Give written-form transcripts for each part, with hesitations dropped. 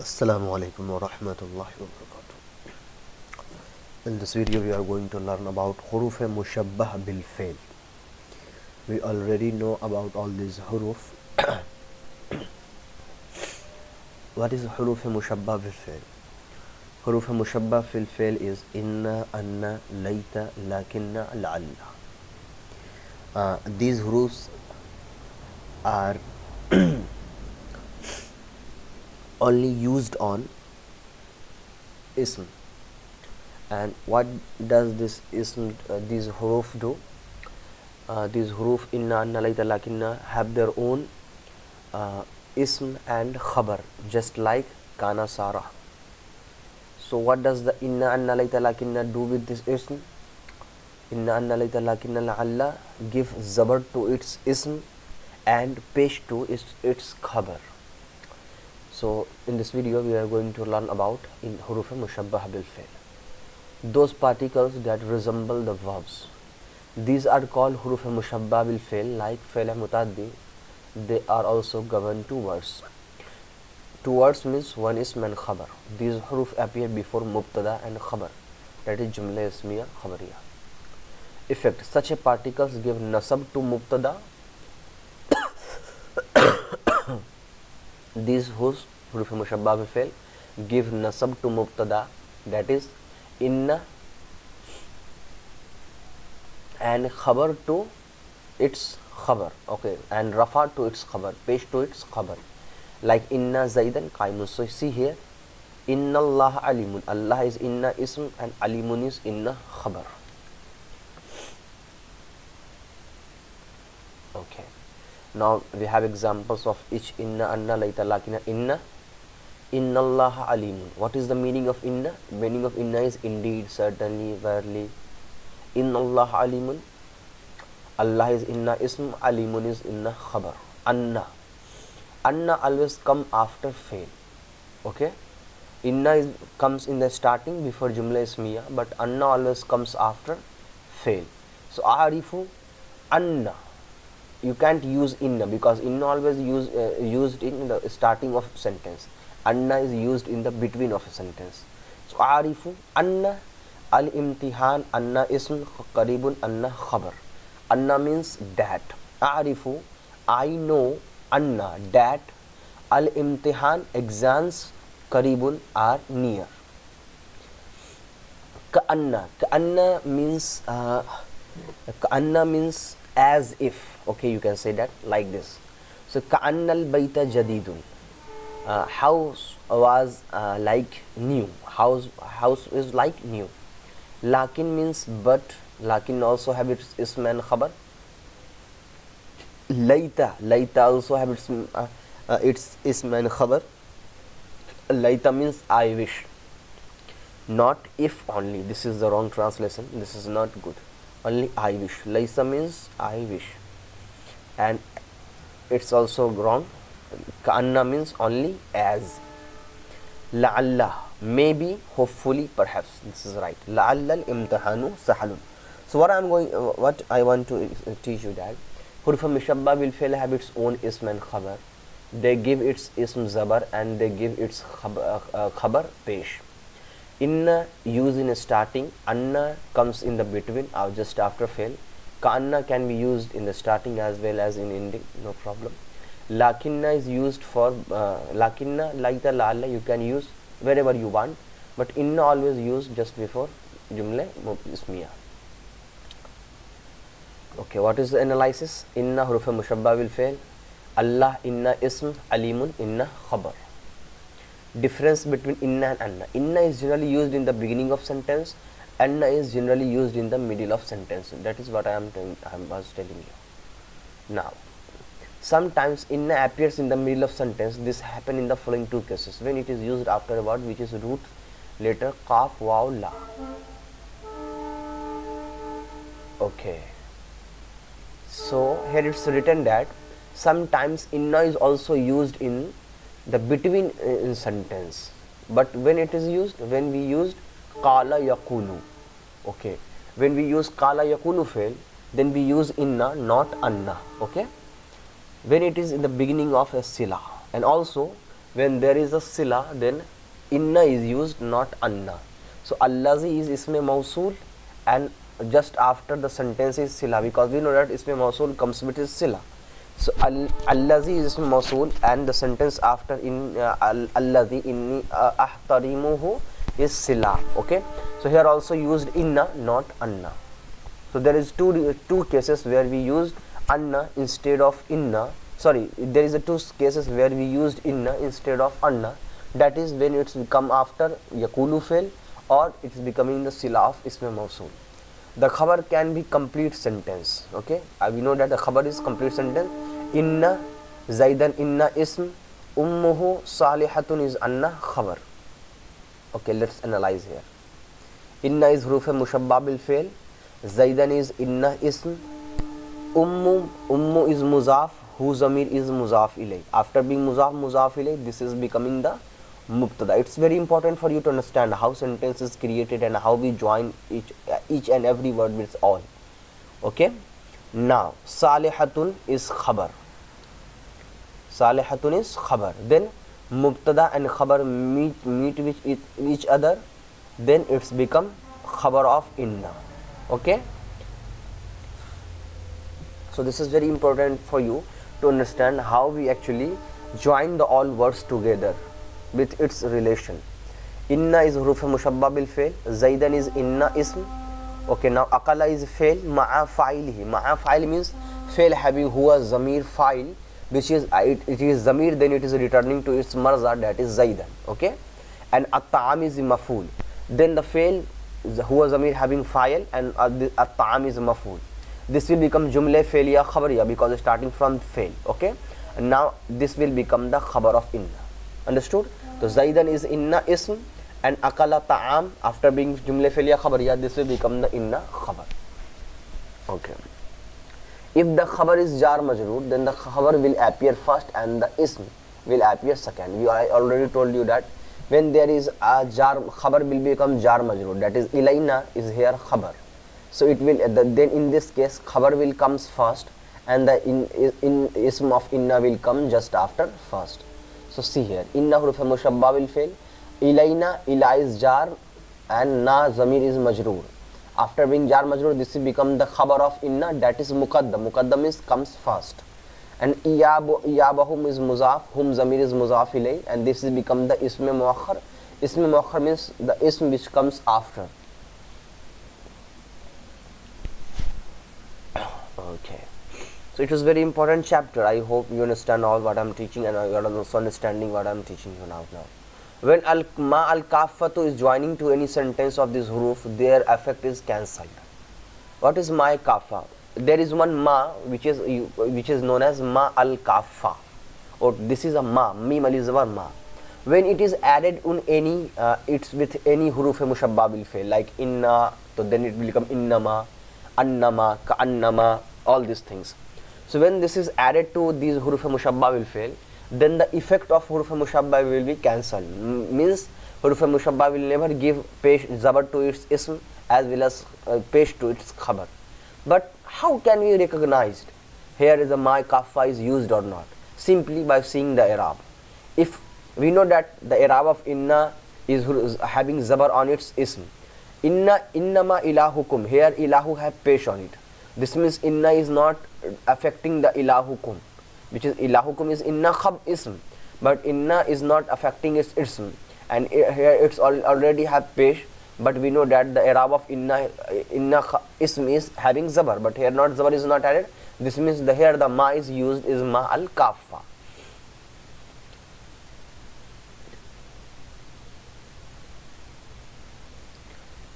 Assalam-o-Alaikum wa rahmatullahi wa barakatuh. In this video we are going to learn about huruf mushabbah bil fail. We already know about all these huruf. What is huruf mushabbah bil fail? Huruf mushabbah bil fail is inna, anna, layta, lakinna, la'alla. These hurufs are only used on ism. And what does this ism, these huruf do? These huruf inna, anna, layta, lakinna have their own ism and khabar, just like kana, sara. So what does the inna, anna, layta, lakinna do with this ism? Inna, anna, layta, lakinna, la'alla give zabar to its ism and pesh to its khabar. So in this video we are going to learn about in huruf mushabbah bil fail, those particles that resemble the verbs. These are called huruf mushabbah bil fail. Like fail mutaddi, they are also governed two words. Two words means one ism and khabar. These huruf appear before mubtada and khabar, that is jumla ismiya khabariya. Effect: such a particles give nasab to mubtada. These huruf mushabbah bil fail give nasab to mubtada, that is inna, and khabar to its khabar, okay, and rafa to its khabar, pesh to its khabar. Like inna zaidan qaimun. So see here, inna Allah alimun. Allah is inna ism and alimun is inna khabar. Okay. Now we have examples of each. Inna, anna, layta, lakinna. Inna Allah alimun. What is the meaning of inna? Meaning of inna is indeed, certainly, verily. Inna Allah alimun. Allah is inna ism, alimun is inna khabar. Anna always come after fail. Okay, inna comes in the starting before jumla ismiya, but anna always comes after fail. So a'rifu anna, you can't use inna because inna always used in the starting of sentence. Anna is used in the between of a sentence. So a'rifu anna al-imtihan, anna ism, qaribun, anna khabar. Anna means that. A'rifu, I know, anna, that, al-imtihan, exams, qaribun, are near. Ka'anna means as if. Okay, you can say that like this. So ka'anna al-bayta jadidun. House was like new. House is like new. Lakin means but. Lakin also have its ism and khabar. Layta also have its ism and khabar. Layta means I wish, not if only. This is the wrong translation. This is not good. Only I wish. Laysa means I wish, and it's also wrong. Ka'anna means only as. La'alla, maybe, hopefully, perhaps. This is right. La'alla al-imtihanu sahalun. So what I want to teach you that huruf mushabbah bil fail have its own ism and khabar. They give its ism zabar and they give its khabar pesh. Inna used in starting, anna comes in the between or just after fail. Ka'anna can be used in the starting as well as in ending, no problem. Lakinna is used for lakinna, layta, la'alla you can use wherever you want, but inna always used just before jumla ismiya. Okay, what is the analysis? Inna huruf mushabbah bil fail. Allah inna ism, alimun inna khabar. Difference between inna and anna. Inna is generally used in the beginning of sentence. Anna is generally used in the middle of sentence. That is what I was telling you. Now, sometimes inna appears in the middle of sentence. This happen in the following two cases: when it is used after a word which is root letter qaf, waw, la. Okay. So here it's written that sometimes inna is also used in the between in sentence, but when it is used, when we used qala yaqulu, okay, when we use qala yaqulu fail, then we use inna, not anna. Okay, when it is in the beginning of a sila, and also when there is a sila, then inna is used, not anna. So allazi is isme mausul, and just after the sentence is sila, because we know that isme mausul comes with is sila. So allazi is isme mausul, and the sentence after in allazi inni ahtarimuhu is sila. Okay, so here also used inna, not anna. So there is two cases where we used anna instead of inna. Sorry, there is a two cases where we used inna instead of anna. That is when it's come after yakulu fail, or it's becoming the sila of isme mausul. The khabar can be complete sentence. Okay, we know that the khabar is complete sentence. Inna zaidan inna ism, ummuhu salihatun is anna khabar. Okay, let's analyze here. Inna is huruf mushabba bil fail, zaidan is inna ism, ummu is muzaf, hu zamir is muzaf ilay. After being muzaf ilay, this is becoming the mubtada. It's very important for you to understand how sentence is created and how we join each and every word with all. Okay, now salihatun is khabar. Salihatun is khabar. Then mubtada and khabar meet with each other, then it's become khabar of inna. Okay, so this is very important for you to understand how we actually join the all words together with its relation. Inna is huruf mushabba bil fail, zaidan is inna ism. Okay, now akala is fail ma'a fa'ilihi. Ma'a fa'il means fail having huwa zamir fa'il, which is it is zamir, then it is returning to its marza, that is zaidan. Okay, and at-ta'am is maf'ul, then the fail huwa zamir having fa'il, and at-ta'am is maf'ul. This will become jumle failiya khabariya because it's starting from fail. Okay, and now this will become the khabar of inna. Understood? So zaidan is inna ism, and akala ta'am, after being jumle failiya khabariya, this will become the inna khabar. Okay, if the khabar is jar majroor, then the khabar will appear first and the ism will appear second. I already told you that when there is a jar, khabar will become jar majroor, that is ilayna is here khabar. So it will then in this case khabar will comes first, and the in ism of inna will come just after first. So see here, inna huruf mushabba will fail, ilayna, ila is jar, and na zamir is majroor. After being jar majroor, this will become the khabar of inna, that is muqaddam. Muqaddam is comes first, and iyabahum is muzaf, hum zamir is muzaf ilay, and this will become the ism muakhar. Ism muakhar means the ism which comes after. Okay, so it was very important chapter. I hope you understand all what I am teaching, and you are also understanding what I am teaching you now. When ma al kafatu is joining to any sentence of this huruf, their effect is cancelled. What is ma kafa? There is one ma which is known as ma al kafa, or this is a ma, mim al izwar ma. When it is added on any it's with any huruf mushabba bil fail, like inna, so then it will become innama, annama, ka'annama, all these things. So when this is added to these huruf mushabba will fail, then the effect of huruf mushabba will be cancelled. Means huruf mushabba will never give pesh zabar to its ism as well as pesh to its khabar. But how can we recognize here is a ma kafa is used or not? Simply by seeing the i'rab. If we know that the i'rab of inna is having zabar on its ism, inna innama ilahukum, here ilahu have pesh on it. This means inna is not affecting the ilahukum, which is ilahukum is inna khab ism, but inna is not affecting its ism, and here it's already have pesh, but we know that the i'rab of inna ism is having zabar, but here not zabar is not added. This means here the ma is used is ma al kafa.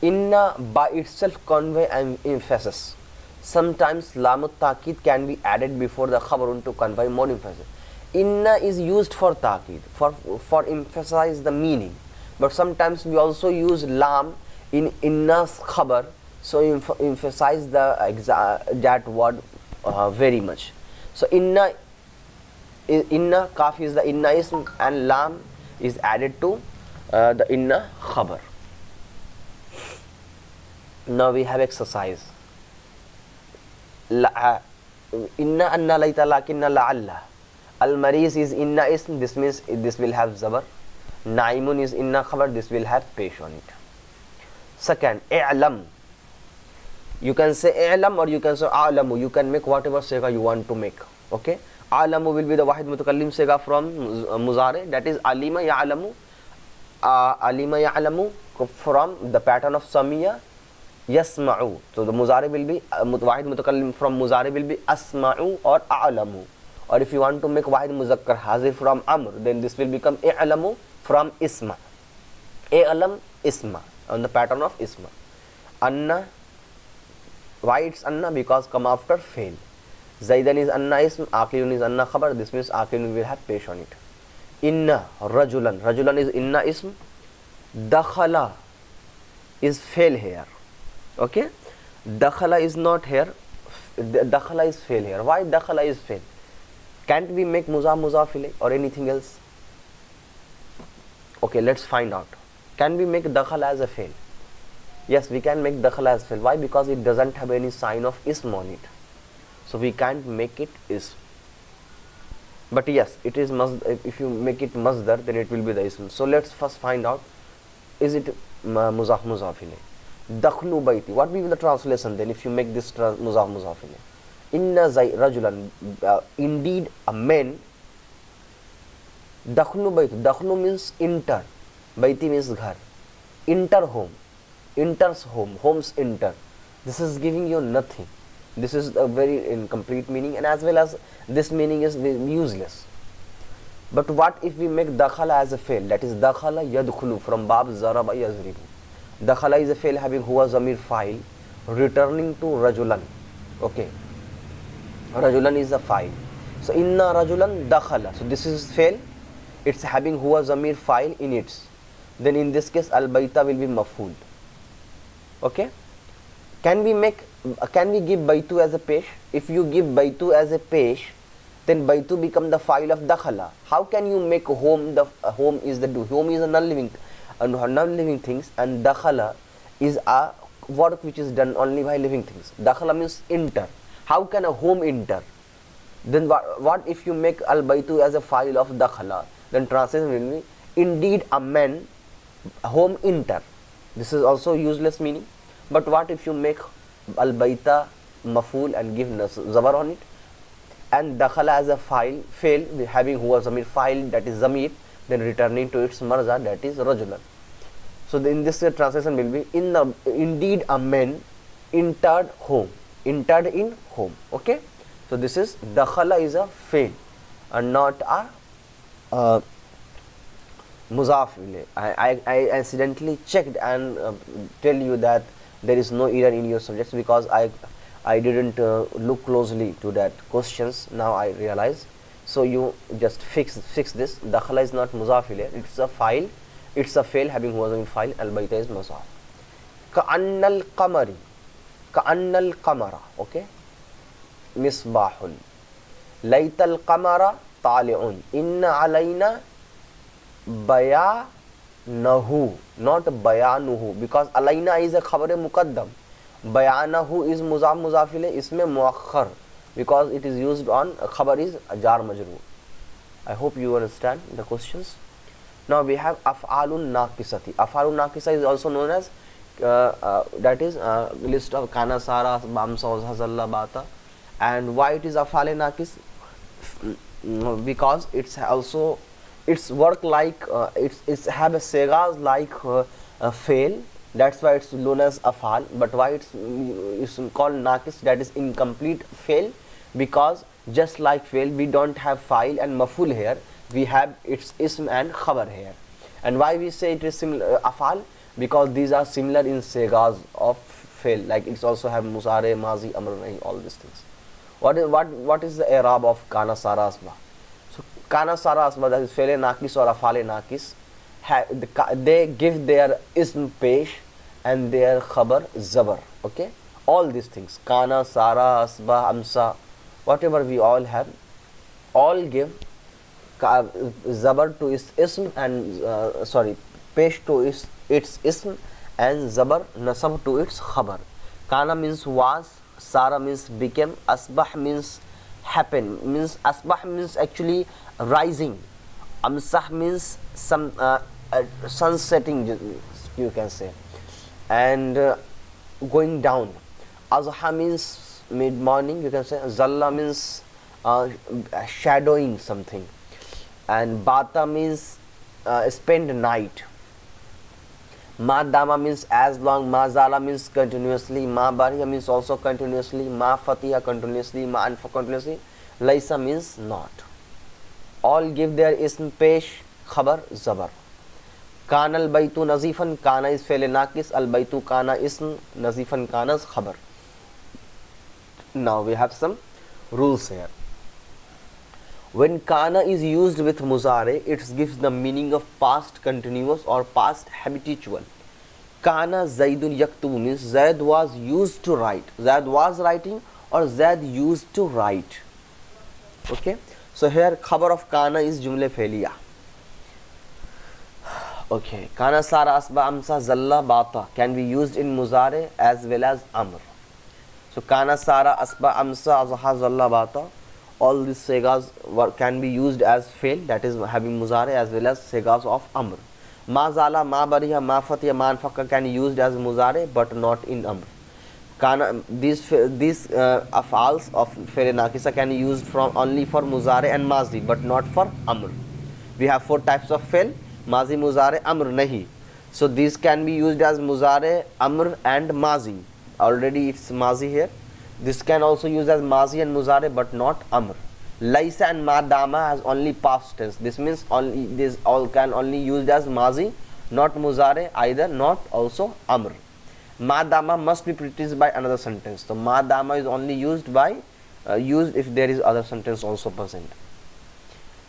Inna by itself convey an emphasis. Sometimes lam at-ta'kid can be added before the khabarun to convey more emphasis. Inna is used for ta'kid, for emphasize the meaning, but sometimes we also use lam in inna's khabar, so emphasize that word very much. So inna kaf is the inna ism, and lam is added to the inna khabar. Now we have exercise. Inna anna layta lakinna la'alla. Al-Maris is inna ism, this means this will have zabar. Naimun is inna khabar, this will have pesh on it. Second, i'lam. You can say i'lam or you can say a'lamu. You can make whatever sega you want to make. Okay. A'lamu will be the wahid mutakallim sega from muzare, that is alima ya'lamu. Alima ya'lamu from the pattern of samiya yasma'u. So the muzare will be wahid mutakallim from muzare will be asma'u or a'lamu. Or if you want to make wahid muzakkar hazir from amr, then this will become i'lamu from isma. I'lam isma, on the pattern of isma. Anna, why it's anna? Because come after fail. Zaidan is anna ism, aqilun is anna khabar, this means aqilun will have pesh on it. Inna rajulan, rajulan is inna ism. Dakhala is fail here. Okay, dakhala is not here, dakhala is fail here. Why dakhala is fail? Can't we make muzaf ilay or anything else? Okay, let's find out. Can we make dakhala as a fail? Yes, we can make dakhala as fail. Why? Because it doesn't have any sign of ism on it, so we can't make it ism. But yes, it is if you make it masdar, then it will be the ism. So let's first find out, is it muzaf ilay? Dakhlu baiti, what will be the translation then if you make this muzaf ilay? Inna rajulan, indeed a man. Dakhlu baiti, dakhlu means enter, baiti means ghar. Enter home, enters home, homes enter. This is giving you nothing. This is a very incomplete meaning, and as well as this meaning is useless. But what if we make dakhala as a fail? That is dakhala yadkhulu from bab zaraba yazribu. Dakhala is a fail having huwa zamir file returning to rajulan. Okay, rajulan is a file. So inna rajulan dakhala. So this is fail. It's having huwa zamir file in it. Then in this case al baita will be maf'ul. Okay. Can we give baitu as a pesh? If you give baitu as a pesh, then baitu become the file of dakhala. How can you make home? The home is the do. Home is a non-living things, and dakhala is a work which is done only by living things. Dakhala means enter. How can a home enter? Then what if you make al baitu as a file of dakhala? Then translation will be indeed a man, home enter. This is also useless meaning. But what if you make al baita maf'ul and give zabar on it, and dakhala as a file fail having huwa zamir file, that is zamir, then returning to its marza, that is rajulan. So in this translation will be indeed a man entered home, entered in home. Okay, so this is dakhala is a fail and not a muzaf ilay. I accidentally checked and tell you that there is no error in your subjects because I didn't look closely to that questions. Now I realize. So you just fix this. Dakhala is not muzaf ilay. It's a file. It's a fail having huwa zamir file. Al baita is muzaf. Ka'annal qamari. Ka'annal qamara. Okay. Misbahun. Laytal qamara tali'un. Inna alayna bayanahu, not bayanuhu, because alayna is a khabar muqaddam. Bayanahu is muzaf ilay, isme muakhar, because it is used on khabar is jar majroor. I hope you understand the questions. Now we have af'alun naqisati. Af'alun naqisa is also known as that is list of kana sara bamsa hazalla bata. And why it is af'al naqis? Because it's also its work like it's have a segas like a fail. That's why it's known as afal. But why it's called naqis, that is incomplete fail, because just like fail we don't have file and maful here, we have its ism and khabar here. And why we say it is similar afal? Because these are similar in segas of fail, like it's also have musare, mazi, amr, nahi, all these things. What is the i'rab of kana sara asma? So kana sara asma, that is fail naqis or afal naqis, they give their ism pesh and their khabar zabar. Okay, all these things, kana, sara, asba, amsa, whatever we all have, all give zabar to its ism and pesh to its ism and zabar nasab to its khabar. Kana means was, sara means became, asbah means happen, means asbah means actually rising, amsah means some sun setting, you can say, and going down. Azha means mid morning, you can say. Zalla means shadowing something, and bata means spend night. Ma dama means as long, ma zala means continuously, ma bariya means also continuously, ma fatiha continuously, ma anfa continuously, laisa means not. All give their ism pesh, khabar, zabar. Kana al baytu nazifan, kana is fi'l naqis, al baytu kana ism, nazifan kana is khabar. Now we have some rules here. When kana is used with muzare, it gives the meaning of past continuous or past habitual. Kana Zaidun yaktubu means Zaid was used to write. Zaid was writing or Zaid used to write. Okay. So here khabar of kana is jumle fe'liya. Okay. Kana sara asba amsa zalla bata can be used in muzare as well as amr. So kana sara asba amsa azha zalla bata, all these segas can be used as fail, that is having muzare, as well as segas of amr. Ma zala, ma bariha, ma fatiha, ma anfaqa can be used as muzare but not in amr. Kana, these af'als of fail naqisa can be used from only for muzare and mazi but not for amr. We have 4 types of fail: mazi, muzare, amr, nahi. So these can be used as muzare, amr and mazi. Already it's mazi here. This can also use as mazi and muzare but not amr. Laisa and ma dama has only past tense. This means only this all can only used as mazi, not muzare either, not also amr. Ma dama must be preceded by another sentence. So ma dama is only used by used if there is other sentence also present.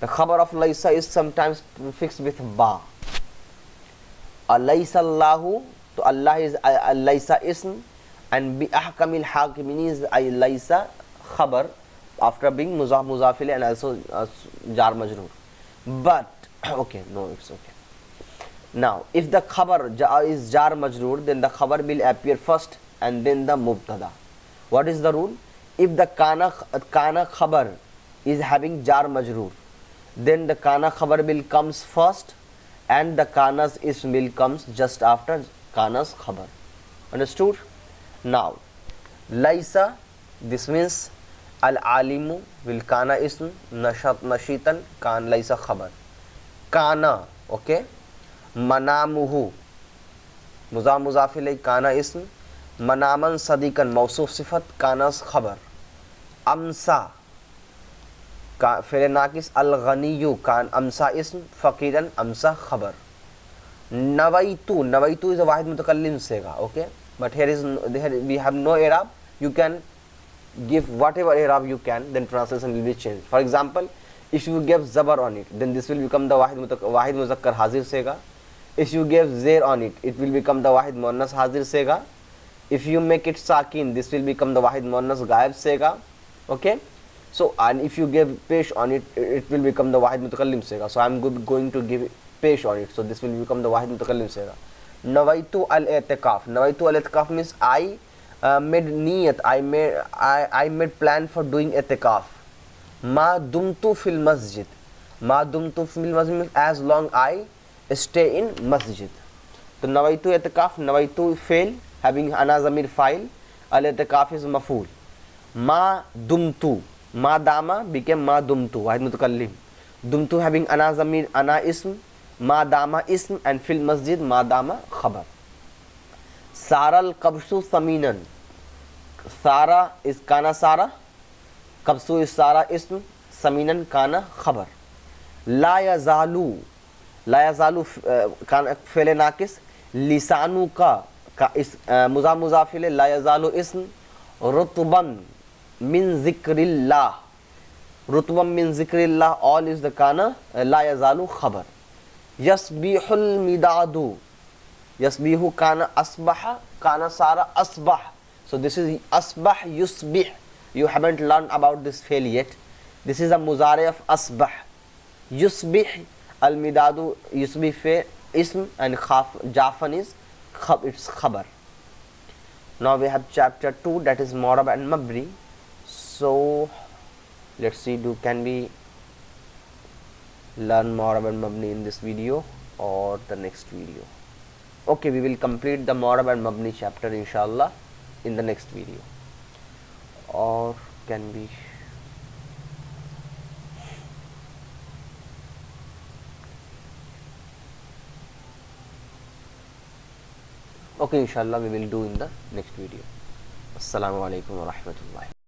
The khabar of laisa is sometimes prefixed with ba. Alaysa Allahu, so Allah is laisa ism, and bi ahkamil hakimin is laisa khabar after being muzafil and also jar majroor. But okay, no, it's okay. Now if the khabar is jar majroor, then the khabar will appear first and then the mubtada. What is the rule? If the kana khabar is having jar majroor, then the kana khabar will comes first and the kana's ism will comes just after kana's khabar. Understood? Now laisa, this means al-alimu will kana ism, nashitan kan laisa khabar. Kana, okay. Manamuhu muzafil kana ism, manaman sadiqan mawsuf sifat kana's khabar. Amsa fi'l naqis, al-ghaniyu kan amsa ism, faqiran amsa khabar. Nawaitu is a wahid mutakallim sega, okay. But here we have no i'rab. You can give whatever i'rab you can, then translation will be changed. For example, if you give zabar on it, then this will become the wahid muzakkar hazir sega. If you give zair on it, it will become the wahid muannas hazir sega. If you make it sakin, this will become the wahid muannas ghaib sega. Okay. So and if you give pesh on it, it will become the wahid mutakallim sega. So I am going to give pesh on it, so this will become the wahid mutakallim sega. Nawaitu al-i'tikaf. Nawaitu al-i'tikaf means I made niyat, I made plan for doing i'tikaf. Ma dumtu fil masjid. Ma dumtu fil masjid means as long I stay in masjid. So nawaitu i'tikaf, nawaitu fail having ana zamir file, al-i'tikaf is maf'ul. Ma dumtu, ma dama became ma dumtu, wahid mutakallim. Dumtu having ana zamir, ana ism, ma dama ism, and fil masjid ma dama khabar. Saral kabshu saminan. Sara is kana sara, kabsu is sara ism, saminan kana khabar. La yazalu kana fi'l naqis, lisanu ka is muzafil, la yazalu ism, rutban min zikrillah. Rutban min zikrillah, all is the kana, la yazalu khabar. Yasbihul midadu. Yasbihu kana asbaha, kana sara asbah. So this is asbah yusbih. You haven't learned about this fail yet. This is a muzare of asbah. Yusbih al midadu, yusbih fe ism, and jafan is its khabar. Now we have chapter 2, that is Mu'rab and Mabni. So let's see, can we learn more about mabni in this video or the next video? Okay, we will complete the more about mabni chapter inshallah in the next video. Or can we, okay, inshallah we will do in the next video. Assalamu-Alaikum wa rahmatullahi.